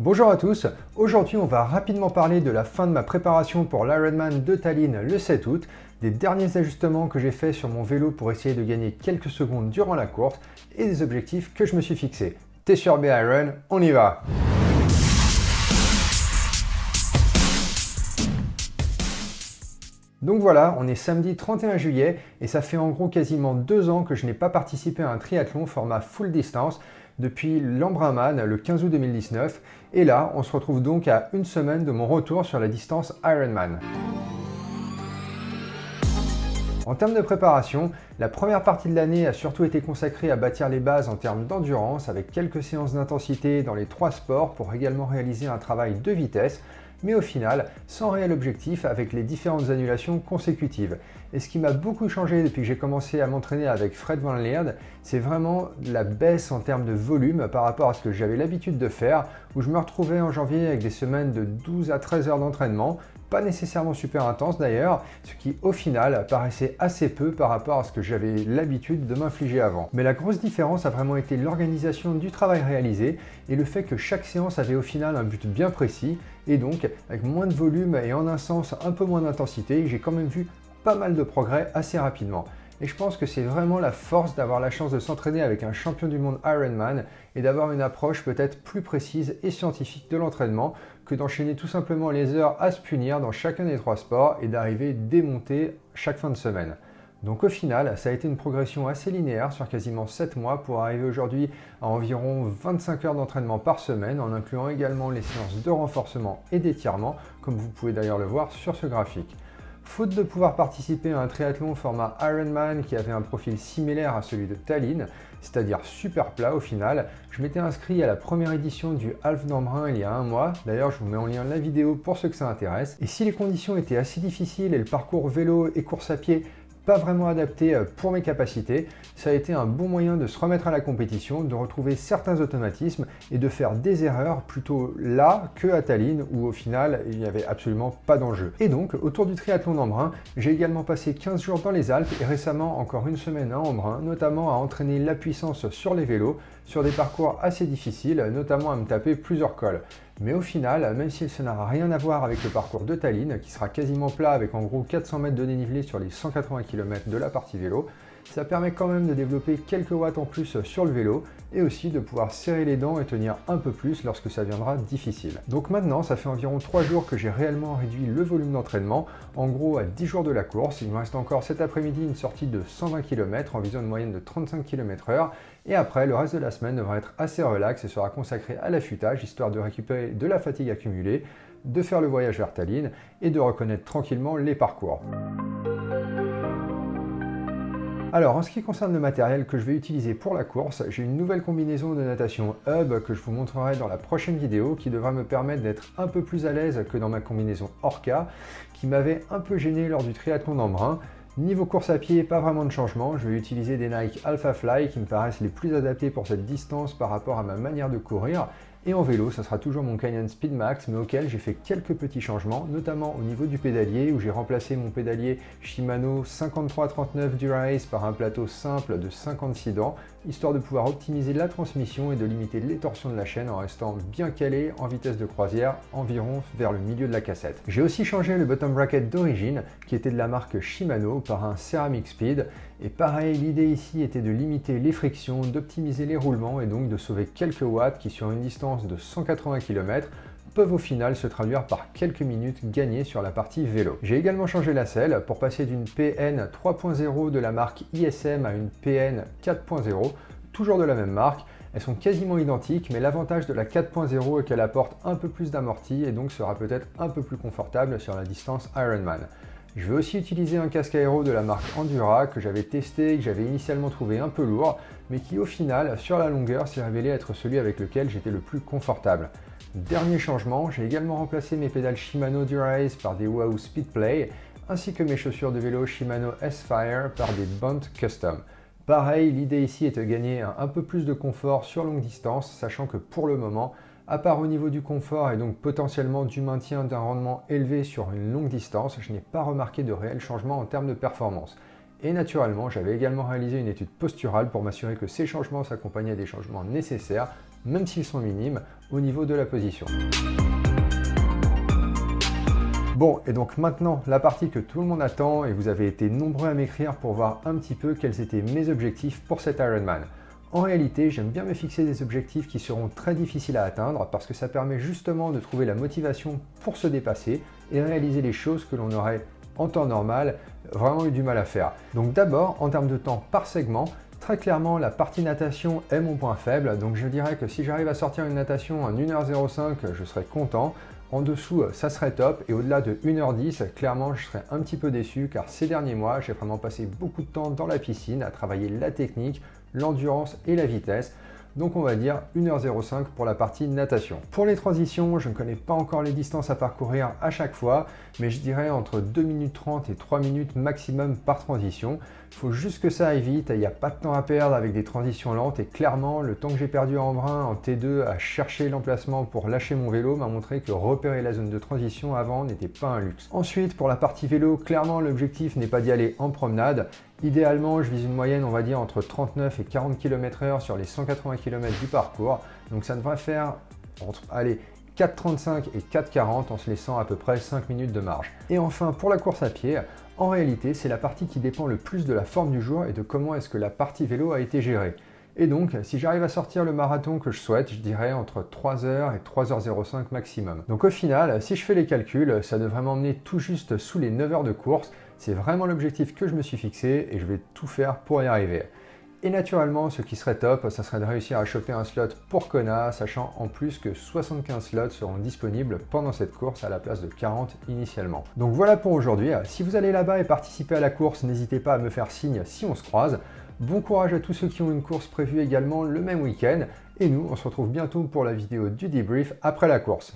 Bonjour à tous, aujourd'hui on va rapidement parler de la fin de ma préparation pour l'Ironman de Tallinn le 7 août, des derniers ajustements que j'ai faits sur mon vélo pour essayer de gagner quelques secondes durant la course et des objectifs que je me suis fixés. T'es sur BIRON, on y va! Donc voilà, on est samedi 31 juillet et ça fait en gros quasiment 2 ans que je n'ai pas participé à un triathlon format full distance depuis l'Embrunman le 15 août 2019 et là on se retrouve donc à une semaine de mon retour sur la distance Ironman. En termes de préparation, la première partie de l'année a surtout été consacrée à bâtir les bases en termes d'endurance avec quelques séances d'intensité dans les 3 sports pour également réaliser un travail de vitesse, mais au final, sans réel objectif avec les différentes annulations consécutives. Et ce qui m'a beaucoup changé depuis que j'ai commencé à m'entraîner avec Fred Van Lierde, c'est vraiment la baisse en termes de volume par rapport à ce que j'avais l'habitude de faire, où je me retrouvais en janvier avec des semaines de 12 à 13 heures d'entraînement, pas nécessairement super intense d'ailleurs, ce qui au final paraissait assez peu par rapport à ce que j'avais l'habitude de m'infliger avant. Mais la grosse différence a vraiment été l'organisation du travail réalisé et le fait que chaque séance avait au final un but bien précis et donc avec moins de volume et en un sens un peu moins d'intensité, j'ai quand même vu pas mal de progrès assez rapidement. Et je pense que c'est vraiment la force d'avoir la chance de s'entraîner avec un champion du monde Ironman et d'avoir une approche peut-être plus précise et scientifique de l'entraînement que d'enchaîner tout simplement les heures à se punir dans chacun des 3 sports et d'arriver démonté chaque fin de semaine. Donc au final, ça a été une progression assez linéaire sur quasiment 7 mois pour arriver aujourd'hui à environ 25 heures d'entraînement par semaine en incluant également les séances de renforcement et d'étirement comme vous pouvez d'ailleurs le voir sur ce graphique. Faute de pouvoir participer à un triathlon format Ironman qui avait un profil similaire à celui de Tallinn, c'est-à-dire super plat au final, je m'étais inscrit à la première édition du Half d'Embrun il y a 1 mois, d'ailleurs je vous mets en lien la vidéo pour ceux que ça intéresse, et si les conditions étaient assez difficiles et le parcours vélo et course à pied pas vraiment adapté pour mes capacités, ça a été un bon moyen de se remettre à la compétition, de retrouver certains automatismes et de faire des erreurs plutôt là que à Tallinn où au final il n'y avait absolument pas d'enjeu. Et donc autour du triathlon d'Embrun, j'ai également passé 15 jours dans les Alpes et récemment encore une semaine à Embrun, notamment à entraîner la puissance sur les vélos, sur des parcours assez difficiles, notamment à me taper plusieurs cols. Mais au final, même si ça n'a rien à voir avec le parcours de Tallinn, qui sera quasiment plat avec en gros 400 mètres de dénivelé sur les 180 km de la partie vélo, ça permet quand même de développer quelques watts en plus sur le vélo et aussi de pouvoir serrer les dents et tenir un peu plus lorsque ça viendra difficile. Donc maintenant, ça fait environ 3 jours que j'ai réellement réduit le volume d'entraînement, en gros à 10 jours de la course. Il me reste encore cet après-midi une sortie de 120 km en visant une moyenne de 35 km/h et après, le reste de la semaine devrait être assez relax et sera consacré à l'affûtage, histoire de récupérer de la fatigue accumulée, de faire le voyage vers Tallinn et de reconnaître tranquillement les parcours. Alors, en ce qui concerne le matériel que je vais utiliser pour la course, j'ai une nouvelle combinaison de natation Hub que je vous montrerai dans la prochaine vidéo qui devra me permettre d'être un peu plus à l'aise que dans ma combinaison Orca qui m'avait un peu gêné lors du triathlon d'Embrun. Niveau course à pied, pas vraiment de changement, je vais utiliser des Nike Alpha Fly qui me paraissent les plus adaptés pour cette distance par rapport à ma manière de courir. Et en vélo, ça sera toujours mon Canyon Speedmax, mais auquel j'ai fait quelques petits changements, notamment au niveau du pédalier, où j'ai remplacé mon pédalier Shimano 5339 Dura-Ace par un plateau simple de 56 dents, histoire de pouvoir optimiser la transmission et de limiter les torsions de la chaîne en restant bien calé en vitesse de croisière, environ vers le milieu de la cassette. J'ai aussi changé le bottom bracket d'origine, qui était de la marque Shimano, par un Ceramic Speed, et pareil, l'idée ici était de limiter les frictions, d'optimiser les roulements et donc de sauver quelques watts qui sur une distance de 180 km peuvent au final se traduire par quelques minutes gagnées sur la partie vélo. J'ai également changé la selle pour passer d'une PN 3.0 de la marque ISM à une PN 4.0, toujours de la même marque. Elles sont quasiment identiques, mais l'avantage de la 4.0 est qu'elle apporte un peu plus d'amorti et donc sera peut-être un peu plus confortable sur la distance Ironman. Je vais aussi utiliser un casque aéro de la marque Endura que j'avais testé et que j'avais initialement trouvé un peu lourd, mais qui au final, sur la longueur, s'est révélé être celui avec lequel j'étais le plus confortable. Dernier changement, j'ai également remplacé mes pédales Shimano Dura-Ace par des Wahoo Speedplay, ainsi que mes chaussures de vélo Shimano S-Fire par des Bunt Custom. Pareil, l'idée ici est de gagner un peu plus de confort sur longue distance, sachant que pour le moment, à part au niveau du confort et donc potentiellement du maintien d'un rendement élevé sur une longue distance, je n'ai pas remarqué de réels changements en termes de performance. Et naturellement, j'avais également réalisé une étude posturale pour m'assurer que ces changements s'accompagnaient des changements nécessaires même s'ils sont minimes, au niveau de la position. Bon, et donc maintenant, la partie que tout le monde attend, et vous avez été nombreux à m'écrire pour voir un petit peu quels étaient mes objectifs pour cet Ironman. En réalité, j'aime bien me fixer des objectifs qui seront très difficiles à atteindre parce que ça permet justement de trouver la motivation pour se dépasser et réaliser les choses que l'on aurait en temps normal vraiment eu du mal à faire. Donc d'abord, en termes de temps par segment, très clairement, la partie natation est mon point faible, donc je dirais que si j'arrive à sortir une natation en 1h05, je serais content. En dessous, ça serait top, et au-delà de 1h10, clairement, je serais un petit peu déçu, car ces derniers mois, j'ai vraiment passé beaucoup de temps dans la piscine à travailler la technique, l'endurance et la vitesse. Donc on va dire 1h05 pour la partie natation. Pour les transitions, je ne connais pas encore les distances à parcourir à chaque fois, mais je dirais entre 2 minutes 30 et 3 minutes maximum par transition. Il faut juste que ça aille vite, il n'y a pas de temps à perdre avec des transitions lentes, et clairement le temps que j'ai perdu en brun en T2 à chercher l'emplacement pour lâcher mon vélo m'a montré que repérer la zone de transition avant n'était pas un luxe. Ensuite, pour la partie vélo, clairement l'objectif n'est pas d'y aller en promenade. Idéalement, je vise une moyenne, on va dire, entre 39 et 40 km/h sur les 180 km du parcours. Donc ça devrait faire entre 4,35 et 4,40 en se laissant à peu près 5 minutes de marge. Et enfin, pour la course à pied, en réalité, c'est la partie qui dépend le plus de la forme du jour et de comment est-ce que la partie vélo a été gérée. Et donc, si j'arrive à sortir le marathon que je souhaite, je dirais entre 3h et 3h05 maximum. Donc au final, si je fais les calculs, ça devrait m'emmener tout juste sous les 9 heures de course. C'est vraiment l'objectif que je me suis fixé et je vais tout faire pour y arriver. Et naturellement, ce qui serait top, ça serait de réussir à choper un slot pour Kona, sachant en plus que 75 slots seront disponibles pendant cette course à la place de 40 initialement. Donc voilà pour aujourd'hui. Si vous allez là-bas et participer à la course, n'hésitez pas à me faire signe si on se croise. Bon courage à tous ceux qui ont une course prévue également le même week-end. Et nous, on se retrouve bientôt pour la vidéo du débrief après la course.